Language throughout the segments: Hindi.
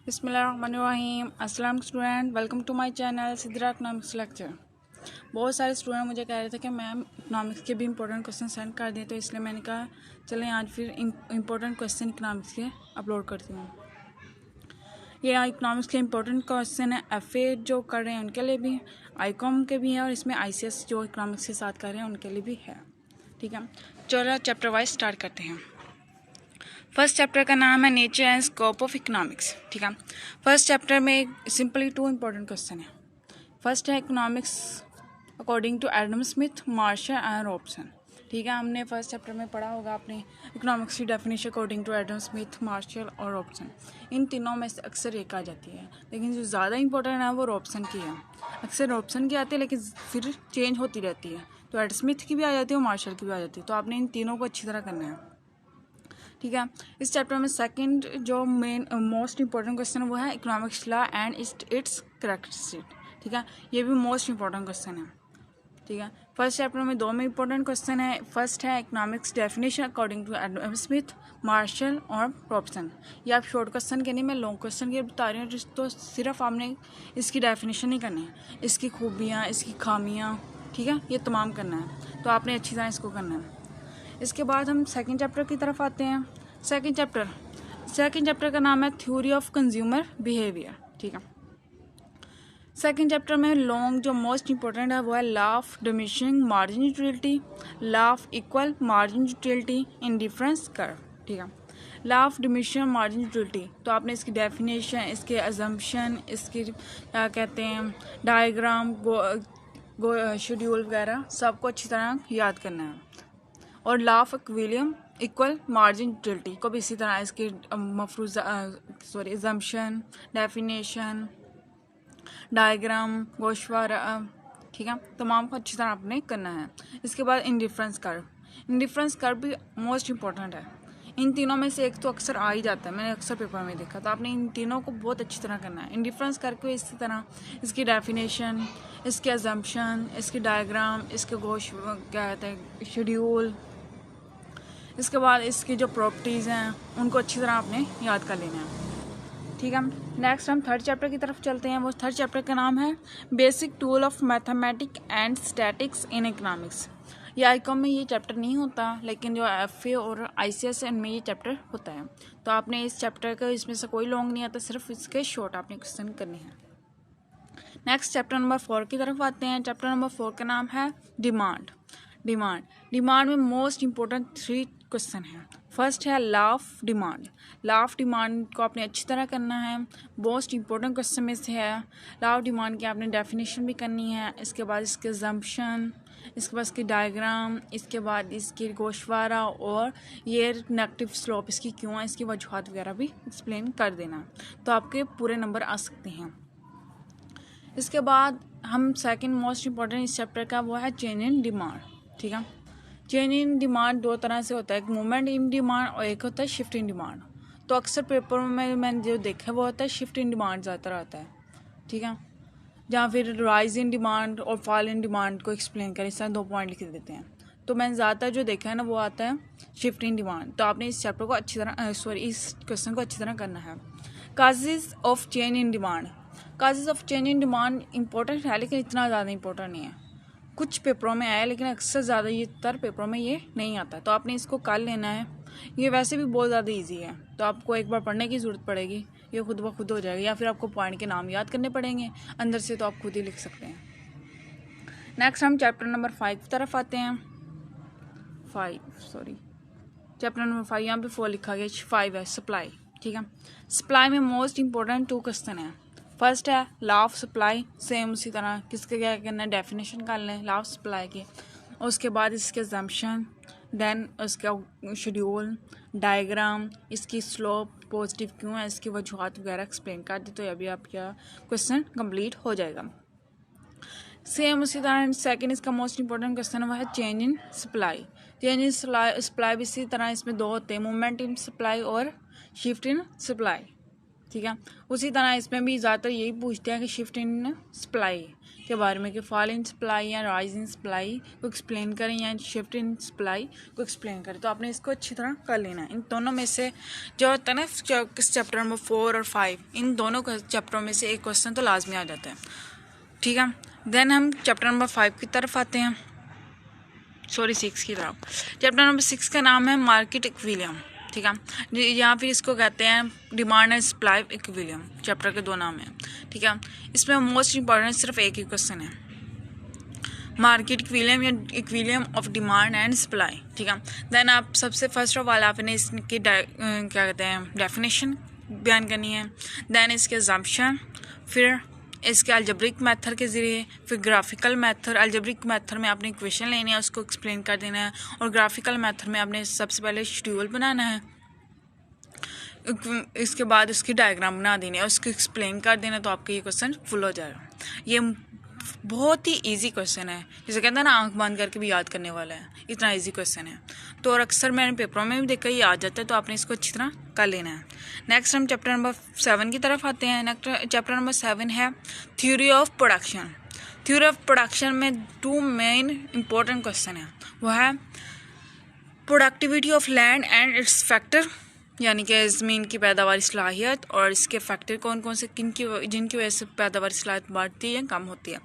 बिस्मिल्लाहिर्रहमानिर्रहीम। अस्सलाम student, welcome to my channel Sidra economics lecture. बहुत सारे स्टूडेंट मुझे कह रहे थे कि मैम इकनॉमिक्स के भी इंपॉर्टेंट क्वेश्चन सेंड कर दें, तो इसलिए मैंने कहा चलें आज फिर इंपॉर्टेंट क्वेश्चन इकनॉमिक्स के अपलोड करती हूँ। ये इकनॉमिक्स के इंपॉर्टेंट क्वेश्चन है, FA जो कर रहे हैं उनके लिए भी, ICOM के भी है, और इसमें ICS जो इकनॉमिक्स के साथ कर रहे हैं उनके लिए भी है। ठीक है, चलो चैप्टर वाइज स्टार्ट करते हैं। फर्स्ट चैप्टर का नाम है nature and scope of economics. ठीक है, फर्स्ट चैप्टर में सिंपली 2 इंपॉर्टेंट क्वेश्चन है। फर्स्ट है economics according to Adam Smith, Marshall and Robson. ठीक है, हमने फर्स्ट चैप्टर में पढ़ा होगा आपने इकोनॉमिक्स की definition according to Adam Smith, Marshall और रॉबसन। इन तीनों में से अक्सर एक आ जाती है, लेकिन जो ज़्यादा इंपॉर्टेंट है वो रॉबसन की है। अक्सर रॉबसन की आती है लेकिन फिर चेंज होती रहती है, तो एडम स्मिथ की भी आ जाती है और मार्शल की भी आ जाती है। तो आपने इन तीनों को अच्छी तरह करना है। ठीक है, इस चैप्टर में सेकंड जो मेन मोस्ट इंपॉर्टेंट क्वेश्चन है वो है economics law and it's characteristic. ठीक है, ये भी मोस्ट इंपॉर्टेंट क्वेश्चन है। ठीक है, फर्स्ट चैप्टर में 2 में इंपॉर्टेंट क्वेश्चन है। फर्स्ट है economics definition according to Adam Smith, Marshall और रॉबसन। ये आप शॉर्ट क्वेश्चन के नहीं, मैं लॉन्ग क्वेश्चन के बता रही हूँ, तो सिर्फ आपने इसकी डेफिनेशन नहीं करनी है, इसकी खूबियाँ, इसकी खामियाँ, ठीक है, ये तमाम करना है। तो आपने अच्छी तरह इसको करना है। इसके बाद हम सेकंड चैप्टर की तरफ आते हैं। सेकंड चैप्टर का नाम है थ्योरी ऑफ कंज्यूमर बिहेवियर। ठीक है, सेकंड चैप्टर में लॉन्ग जो मोस्ट इंपॉर्टेंट है वो है law of diminishing margin utility, law of equal margin utility in difference curve. ठीक है, law of diminishing margin utility, तो आपने इसकी डेफिनेशन, इसके अजम्पशन, इसकी क्या कहते हैं डायग्राम, शेड्यूल वगैरह सबको अच्छी तरह याद करना है। और law of equilibrium equal margin utility को भी इसी तरह इसकी अजम्पशन, डेफिनेशन, डायग्राम, गोशवारा, ठीक है, तमाम को अच्छी तरह आपने करना है। इसके बाद इंडिफरेंस कर्व भी मोस्ट इंपॉर्टेंट है। इन तीनों में से एक तो अक्सर आ ही जाता है, मैंने अक्सर पेपर में देखा, तो आपने इन तीनों को बहुत अच्छी तरह करना है। इंडिफरेंस कर्व को इसी तरह इसकी डेफिनेशन, इसके अजम्पशन, इसकी डायग्राम, इसके क्या कहते हैं शेड्यूल, इसके बाद इसकी जो प्रॉपर्टीज़ हैं उनको अच्छी तरह आपने याद कर लेना है। ठीक है, नेक्स्ट हम थर्ड चैप्टर की तरफ चलते हैं। वो थर्ड चैप्टर का नाम है basic tool of mathematics and statics in economics. ये ICOM में ये चैप्टर नहीं होता, लेकिन जो FA और ICS इनमें ये चैप्टर होता है। तो आपने इस चैप्टर का इसमें से कोई लॉन्ग नहीं आता, सिर्फ इसके शॉर्ट आपने क्वेश्चन करने हैं। नेक्स्ट चैप्टर नंबर 4 की तरफ आते हैं। चैप्टर नंबर 4 का नाम है डिमांड में मोस्ट इंपॉर्टेंट 3 क्वेश्चन है। फर्स्ट है लॉ ऑफ डिमांड को आपने अच्छी तरह करना है, मोस्ट इंपॉर्टेंट क्वेश्चन में से है। लॉ ऑफ डिमांड की आपने डेफिनेशन भी करनी है, इसके बाद इसके अजम्पशन, इसके बाद इसकी डायग्राम, इसके बाद इसकी गोशवारा और ये नेगेटिव स्लोप इसकी क्यों है, इसकी वजूहत वगैरह भी एक्सप्लेन कर देना, तो आपके पूरे नंबर आ सकते हैं। इसके बाद हम सेकंड मोस्ट इंपॉर्टेंट इस चैप्टर का वो है चेंज इन डिमांड। ठीक है, चेंज इन डिमांड 2 तरह से होता है, एक मूवमेंट इन डिमांड और एक होता है शिफ्ट इन डिमांड। तो अक्सर पेपर में मैंने जो देखा है वो होता है शिफ्ट इन डिमांड ज़्यादातर आता है। ठीक है, जहाँ फिर राइज इन डिमांड और फॉल इन डिमांड को एक्सप्लेन करें, इस तरह 2 पॉइंट लिख देते हैं। तो मैंने ज़्यादातर जो देखा है ना वो आता है शिफ्ट इन डिमांड। तो आपने इस चैप्टर को अच्छी तरह इस क्वेश्चन को अच्छी तरह करना है। Causes of change in demand important है, लेकिन इतना ज़्यादा इंपॉर्टेंट नहीं है। कुछ पेपरों में आया, लेकिन अक्सर ज़्यादातर पेपरों में ये नहीं आता, तो आपने इसको कर लेना है। ये वैसे भी बहुत ज़्यादा इजी है, तो आपको एक बार पढ़ने की ज़रूरत पड़ेगी, ये खुद ब खुद हो जाएगा, या फिर आपको पॉइंट के नाम याद करने पड़ेंगे अंदर से, तो आप खुद ही लिख सकते हैं। नेक्स्ट हम चैप्टर नंबर 5 की तरफ आते हैं। चैप्टर नंबर 5, यहाँ पे 4 लिखा गया, 5 है सप्लाई। ठीक है, सप्लाई में मोस्ट इंपॉर्टेंट 2 क्वेश्चन है। फर्स्ट है लॉ ऑफ सप्लाई, सेम उसी तरह किसके क्या करना है, डेफिनेशन कर लें लॉ ऑफ सप्लाई की, और उसके बाद इसके अजम्पशन, देन उसका शेड्यूल, डायग्राम, इसकी स्लोप पॉजिटिव क्यों है, इसकी वजूहत वगैरह एक्सप्लेन कर दी, तो अभी आपका क्वेश्चन कंप्लीट हो जाएगा। सेम उसी तरह सेकंड इसका मोस्ट इंपॉर्टेंट क्वेश्चन है वो है चेंज इन सप्लाई भी इसी तरह इसमें 2 होते हैं, मूवमेंट इन सप्लाई और शिफ्ट इन सप्लाई। ठीक है। उसी तरह इसमें भी ज़्यादातर यही पूछते हैं कि शिफ्ट इन सप्लाई के बारे में, कि फॉल इन सप्लाई या राइज इन सप्लाई को एक्सप्लेन करें या शिफ्ट इन सप्लाई को एक्सप्लेन करें। तो आपने इसको अच्छी तरह कर लेना है। इन दोनों में से जो होता है ना चैप्टर नंबर 4 और 5, इन दोनों चैप्टरों में से एक क्वेश्चन तो लाजमी आ जाता है, ठीक है। देन हम चैप्टर नंबर 5 की तरफ आते हैं, 6 की तरफ। चैप्टर नंबर 6 का नाम है मार्केट इक्विलिब्रियम, ठीक है। यहाँ फिर इसको कहते हैं demand and supply equilibrium. Chapter के 2 नाम हैं, ठीक है। इसमें मोस्ट इंपॉर्टेंट सिर्फ एक ही क्वेश्चन है, मार्केट इक्विलिब्रियम या equilibrium of demand and supply, ठीक है। देन आप सबसे फर्स्ट ऑफ ऑल आपने इसकी क्या कहते हैं डेफिनेशन बयान करनी है। देन इसके अजम्पशन, फिर इसके अलजेब्रिक मेथड के ज़रिए, फिर ग्राफिकल मेथड। अलजेब्रिक मेथड में आपने इक्वेशन लेनी है, उसको एक्सप्लेन कर देना है, और ग्राफिकल मेथड में आपने सबसे पहले शेड्यूल बनाना है, इसके बाद उसकी डायग्राम बना देनी है, उसको एक्सप्लेन कर देना, तो आपका ये क्वेश्चन फुल हो जाएगा। ये बहुत ही इजी क्वेश्चन है, जैसे कहते हैं ना आंख बंद करके भी याद करने वाला है, इतना इजी क्वेश्चन है। तो और अक्सर मैंने पेपरों में भी देखा ये आ जाता है, तो आपने इसको अच्छी तरह कर लेना है। नेक्स्ट हम चैप्टर नंबर 7 की तरफ आते हैं। नेक्स्ट चैप्टर नंबर 7 है theory of production. Theory of production में 2 मेन इंपॉर्टेंट क्वेश्चन है, वो है productivity of land and it's factor, यानी कि ज़मीन की पैदावारी सलाहियत और इसके फैक्टर कौन कौन से जिनकी वजह से पैदावारी सलाहियत बढ़ती है या कम होती है।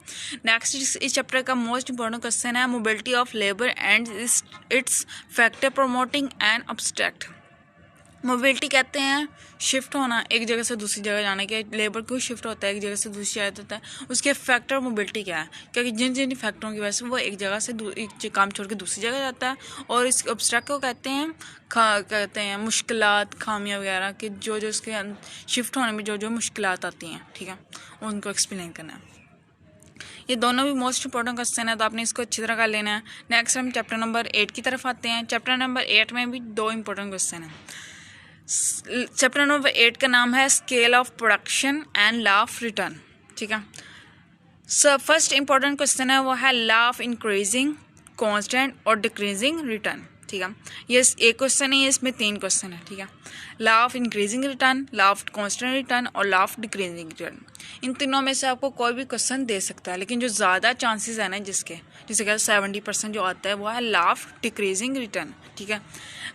नेक्स्ट इस चैप्टर का मोस्ट इंपॉर्टेंट क्वेश्चन है mobility of labour and it's factor promoting and obstruct. Mobility कहते हैं शिफ्ट होना, एक जगह से दूसरी जगह जाने के। लेबर क्यों शिफ्ट होता है एक जगह से दूसरी जगह होता है, उसके फैक्टर मोबिलिटी क्या है, क्योंकि जिन जिन फैक्टरों की वजह से वो एक जगह से एक काम छोड़ के दूसरी जगह जाता है। और इस ऑब्स्ट्रैक्ट को कहते हैं मुश्किलात, खामियां वगैरह कि जो इसके शिफ्ट होने में जो मुश्किलात आती हैं, ठीक है, उनको एक्सप्लेन करना है। ये दोनों भी मोस्ट इंपॉर्टेंट क्वेश्चन है, तो आपने इसको अच्छी तरह कर लेना है। नेक्स्ट हम चैप्टर नंबर 8 की तरफ आते हैं। चैप्टर नंबर 8 में भी 2 इंपॉर्टेंट क्वेश्चन हैं। चैप्टर नंबर 8 का नाम है scale of production and law of return, ठीक है। फर्स्ट इंपॉर्टेंट क्वेश्चन है वो है लॉ ऑफ इंक्रीजिंग, कांस्टेंट और डिक्रीजिंग रिटर्न, ठीक है। ये एक क्वेश्चन है, इसमें 3 क्वेश्चन है, ठीक है। Law of increasing return, law of constant return और लॉ ऑफ डिक्रीजिंग रिटर्न। इन तीनों में से आपको कोई भी क्वेश्चन दे सकता है, लेकिन जो ज़्यादा चांसेस है ना जिसके जिसे कहते हैं 70% जो आता है वो है लॉ ऑफ डिक्रीजिंग रिटर्न, ठीक है।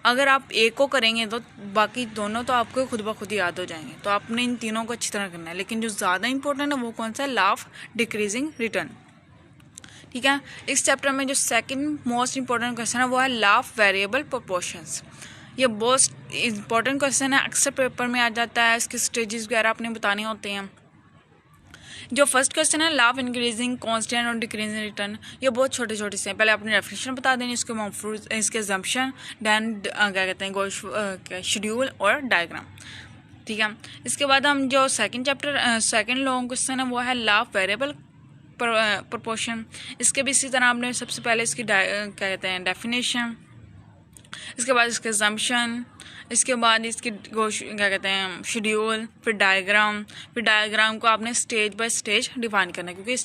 अगर आप एक को करेंगे तो बाकी दोनों तो आपको खुद ब खुद याद हो जाएंगे, तो आपने इन तीनों को अच्छी तरह करना है। लेकिन जो ज़्यादा इंपॉर्टेंट है वो कौन सा है, लॉ ऑफ डिक्रीजिंग रिटर्न, ठीक है। इस चैप्टर में जो सेकंड मोस्ट इंपॉर्टेंट क्वेश्चन है वो है लॉ ऑफ वेरिएबल प्रोपोर्शंस। ये बहुत इंपॉर्टेंट क्वेश्चन है, अक्सर पेपर में आ जाता है, इसके स्टेजेस वगैरह आपने बताने होते हैं। जो फर्स्ट क्वेश्चन है लॉ ऑफ इंक्रीजिंग, कांस्टेंट और डिक्रीजिंग रिटर्न, ये बहुत छोटे छोटे से हैं। पहले आपने डेफिनेशन बता देनी, इसके अजम्पशन, देन क्या कहते हैं शेड्यूल और डायग्राम, ठीक है। इसके बाद हम जो सेकंड लॉन्ग क्वेश्चन है वो है लॉ ऑफ वेरिएबल प्रोपोर्शन। इसके भी इसी तरह आपने सबसे पहले इसकी क्या कहते हैं डेफिनेशन, इसके बाद इसके अजम्पशन, इसके बाद इसकी क्या कहते हैं शेड्यूल, फिर डायग्राम को आपने स्टेज बाय स्टेज डिफाइन करना है, क्योंकि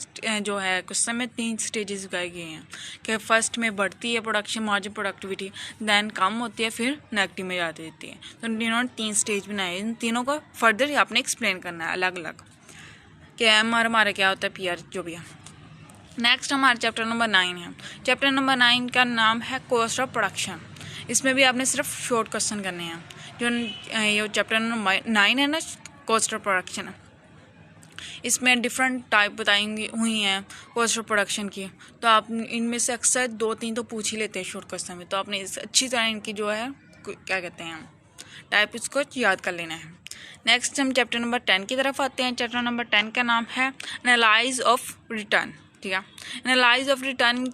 जो है क्वेश्चन में 3 स्टेजेस बताए गए हैं कि फर्स्ट में बढ़ती है प्रोडक्शन मार्जिन प्रोडक्टिविटी, देन कम होती है, फिर नेगेटिव में जाती रहती है। तो इन्होंने 3 स्टेज बनाए, इन तीनों को फर्दर आपने एक्सप्लेन करना है अलग अलग कि हमारा क्या होता है PR जो भी है। नेक्स्ट हमारा चैप्टर नंबर 9 है। चैप्टर नंबर 9 का नाम है कॉस्ट ऑफ प्रोडक्शन। इसमें भी आपने सिर्फ शॉर्ट क्वेश्चन करने हैं। जो ये चैप्टर नंबर 9 है ना, कॉस्ट ऑफ प्रोडक्शन, इसमें डिफरेंट टाइप बताई हुई हैं कॉस्ट ऑफ प्रोडक्शन की, तो आप इनमें से अक्सर 2-3 तो पूछ ही लेते हैं शॉर्ट क्वेश्चन में, तो आपने अच्छी तरह इनकी जो है क्या कहते हैं टाइप इसको याद कर लेना है। नेक्स्ट हम चैप्टर नंबर 10 की तरफ आते हैं। चैप्टर नंबर 10 का नाम है एनालाइज ऑफ रिटर्न, ठीक है। एनालाइज ऑफ रिटर्न,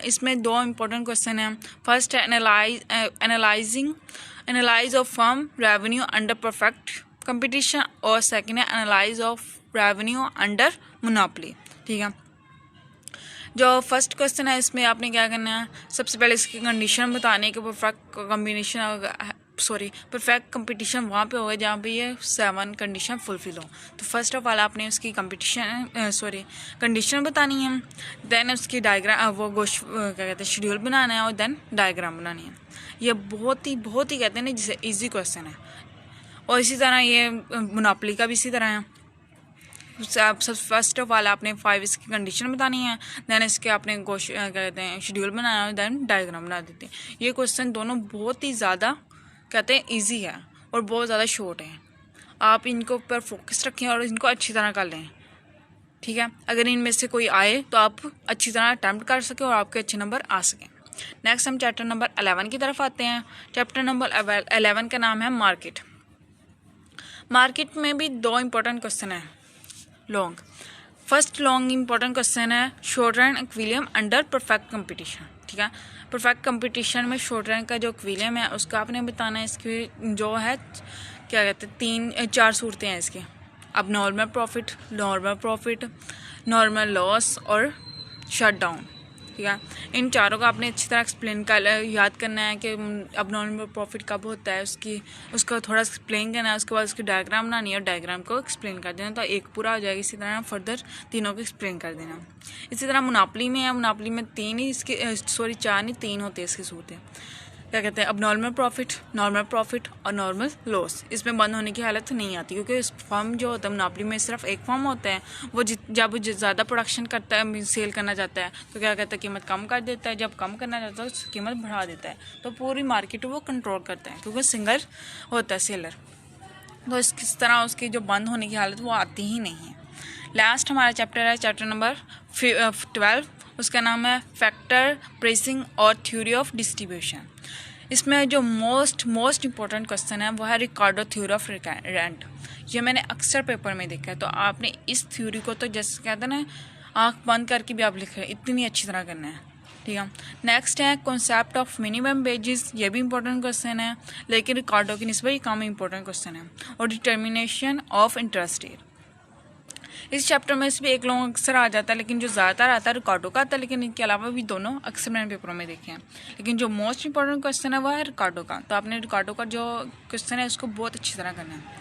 इसमें 2 इंपॉर्टेंट क्वेश्चन हैं। फर्स्ट है analyse of firm revenue under perfect competition, और सेकंड है analyse of revenue under monopoly, ठीक है। जो फर्स्ट क्वेश्चन है इसमें आपने क्या करना है, सबसे पहले इसकी कंडीशन बताने के परफेक्ट कंपटीशन वहाँ पे होगा जहाँ पे ये 7 कंडीशन फुलफिल हो। तो फर्स्ट ऑफ ऑल आपने उसकी कंडीशन बतानी है, देन उसकी डायग्राम क्या कहते हैं शेड्यूल बनाना है, और देन डायग्राम बनानी है। ये बहुत ही कहते हैं ना जिसे इजी क्वेश्चन है, और इसी तरह ये मोनोपोली का भी इसी तरह है। फर्स्ट ऑफ ऑल आपने 5 इसकी कंडीशन बतानी है, दैन इसके आपने क्या कहते हैं शेड्यूल बनाना है, दैन डायग्राम बना देते हैं। ये क्वेश्चन दोनों बहुत ही ज़्यादा कहते हैं ईजी है और बहुत ज़्यादा शॉर्ट है। आप इनको पर फोकस रखें और इनको अच्छी तरह कर लें, ठीक है। अगर इनमें से कोई आए तो आप अच्छी तरह अटैम्प्ट कर सकें और आपके अच्छे नंबर आ सकें। नेक्स्ट हम चैप्टर नंबर 11 की तरफ आते हैं। चैप्टर नंबर 11 का नाम है मार्केट। मार्केट में भी 2 इंपॉर्टेंट क्वेश्चन है long. First long important question है short run equilibrium under perfect competition, ठीक है। परफेक्ट कंपटीशन में शॉर्ट रन का जो इक्विलिब्रियम है उसका आपने बताना है। इसकी जो है क्या कहते हैं 4 सूरतें हैं इसकी। अब नॉर्मल प्रॉफिट, नॉर्मल लॉस और शट डाउन, ठीक है। इन चारों का आपने अच्छी तरह एक्सप्लेन कर याद करना है कि अब नॉर्मल प्रॉफिट कब होता है उसका थोड़ा एक्सप्लेन करना है। उसके बाद उसकी डायग्राम बनानी है और डायग्राम को एक्सप्लेन कर देना, तो एक पूरा हो जाएगा। इसी तरह फर्दर तीनों को एक्सप्लेन कर देना। इसी तरह मोनोपोली में है, मोनोपोली में 4 नहीं 3 होते हैं इसकी सूरतें। क्या कहते हैं अब नॉर्मल प्रॉफिट और नॉर्मल लॉस। इसमें बंद होने की हालत नहीं आती, क्योंकि इस फर्म जो होता है मोनोपोली में सिर्फ एक फर्म होता है। वो जब ज़्यादा प्रोडक्शन करता है, सेल करना चाहता है, तो क्या कहता है कीमत कम कर देता है। जब कम करना चाहता है तो कीमत बढ़ा देता है। तो पूरी मार्केट वो कंट्रोल करता है, क्योंकि सिंगल होता है सेलर। तो इस तरह उसकी जो बंद होने की हालत वो आती ही नहीं है। लास्ट हमारा चैप्टर है चैप्टर नंबर 12। उसका नाम है फैक्टर प्रेसिंग और थ्योरी ऑफ डिस्ट्रीब्यूशन। इसमें जो मोस्ट इंपॉर्टेंट क्वेश्चन है वो है रिकार्डो थ्योरी ऑफ रेंट। ये मैंने अक्सर पेपर में देखा है। तो आपने इस थ्योरी को तो जैसे कहते हैं ना आँख बंद करके भी आप लिख रहे हैं, इतनी अच्छी तरह करना है, ठीक है। नेक्स्ट है कॉन्सेप्ट ऑफ मिनिमम वेजेस। ये भी इंपॉर्टेंट क्वेश्चन है, लेकिन रिकार्डो की निस्बत ये कम इंपॉर्टेंट क्वेश्चन है। और डिटर्मिनेशन ऑफ इंटरेस्ट रेट। इस चैप्टर में से भी एक लॉन्ग अक्सर आ जाता है, लेकिन जो ज़्यादातर आता है रिकार्डो का आता है। लेकिन इनके अलावा भी दोनों अक्सर मैंने पेपरों में देखे हैं, लेकिन जो मोस्ट इंपॉर्टेंट क्वेश्चन है वो है रिकार्डो का। तो आपने रिकार्डो का जो क्वेश्चन है उसको बहुत अच्छी तरह करना है।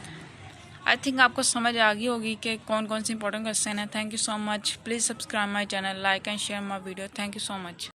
आई थिंक आपको समझ आ गई होगी कि कौन कौन से इंपॉर्टेंट क्वेश्चन है। Thank you so much. Please subscribe my channel, like and share my video. Thank you so much.